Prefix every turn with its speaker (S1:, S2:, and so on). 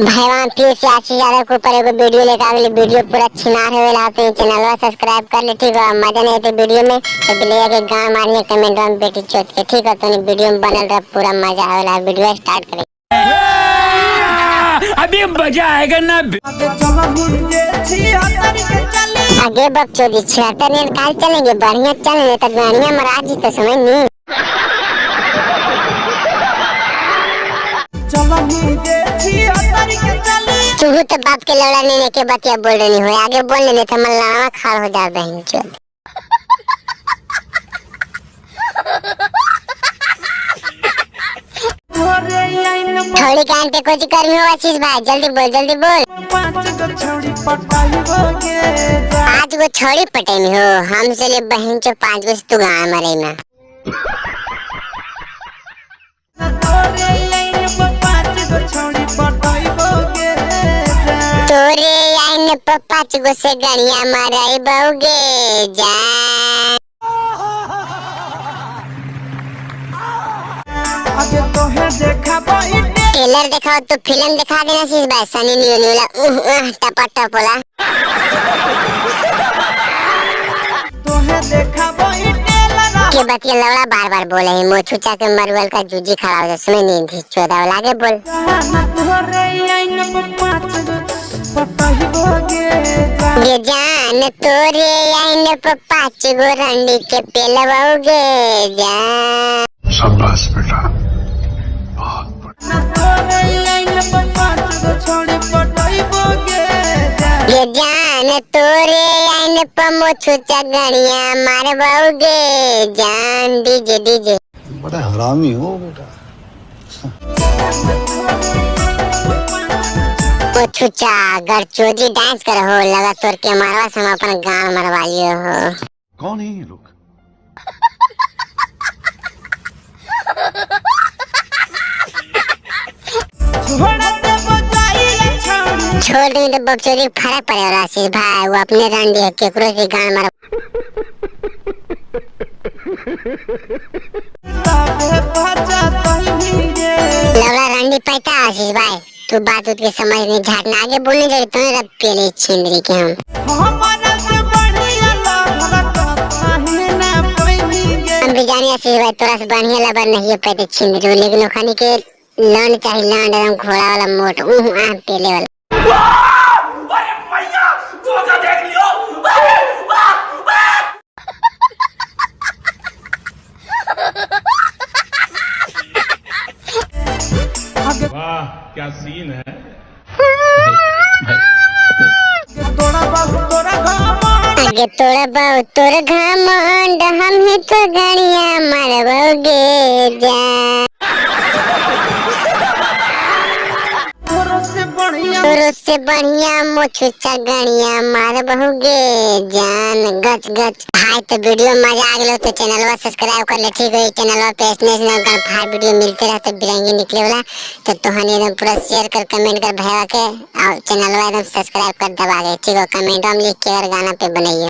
S1: भाईवान please से अच्छी ज्यादा के ऊपर एगो वीडियो लेके आगे वीडियो पूरा छिनार होवेला तो चैनल सब्सक्राइब कर ले ठीक है। मजा नहीं आते वीडियो में तो बिलिया के गान मारिए कमेंट में बेटी चोट के ठीक है। तो वीडियो में बनल रहा पूरा मजा आवेला। वीडियो स्टार्ट करें
S2: अभी मजा आएगा ना।
S1: आगे बकचोदी 76 ने काल चलेंगे बढ़िया चलेंगे तो गाड़ियां महाराज जी तो समझ नहीं तू तो बाप के लड़ा लेने के बतिया बोल रही हो आगे बोल लेने तो मल्लावा खाल हो जा बहन चोद। थोड़ी कान पे कुछ करनी हो आशीष भाई जल्दी बोल 5 गो छोड़ी पटेनी हो हमसे ले बहन चो 5 गो तू गाँव मरे में तोरे आइन पर 5 गो से गड़िया माराई बहुगे जान। ट्रेलर दिखाओ तो फिल्म दिखा देना शीश भाई सनी लियोनी वाला टपा टपोला के बतिया लवड़ा बार बार बोले है मोछुचा के मरवल का जूजी खड़ा हो जाए नहीं थी 14 लागे बोल ये जान तोरे आइन पर 5 गो रंडी के पेलवाओगे जान।
S3: शाबाश बेटा
S1: ये जान तोरे आइन पर मोछुचा गड़िया मारवाओगे जान। डीजे डीजे
S3: बड़ा हरामी हो बेटा।
S1: मोछुचा अगर चोजी डांस कर हो लगा तोर के मारवा सम अपन गांव मरवाइयो हो।
S3: कौन है ये लोग? छोड़ दे तो बकचोदी फर्क पड़ेगा आशीष भाई वो अपने रंडी है केकरो के गांव मर लवला रंडी पैता आशीष भाई तू बात उठ के समझ नहीं झाटना आगे बोलने जरूर तुम्हें रब पेले छिंदरी के हम भी जाने आशीष भाई तोरा से बढ़िया लबर नहीं है पैते छिंदरी लेकिन खाने के लौंड चाहिए लौंड एकदम घोड़ा वाला मोट पेले वाला
S2: वाह क्या सीन है।
S1: आगे तोड़ा बहु तोर घमंड हम ही तो गाड़िया मारवाओगे जान। तोरो से बढ़िया मोछुचा गाड़िया मारवाओगे जान। गच गच भाई तो वीडियो मजा आ गया तो चैनल सब्सक्राइब कर ले ठीक है। चैनल पे इसने वीडियो मिलते रहते बिरंगी निकले वाला तो तुहानी एकदम पूरा शेयर कर कमेंट कर भैया के और चैनल एकदम सब्सक्राइब कर दबा दे ठीक है। कमेंट में लिख के अगर गाना पे बनाइए।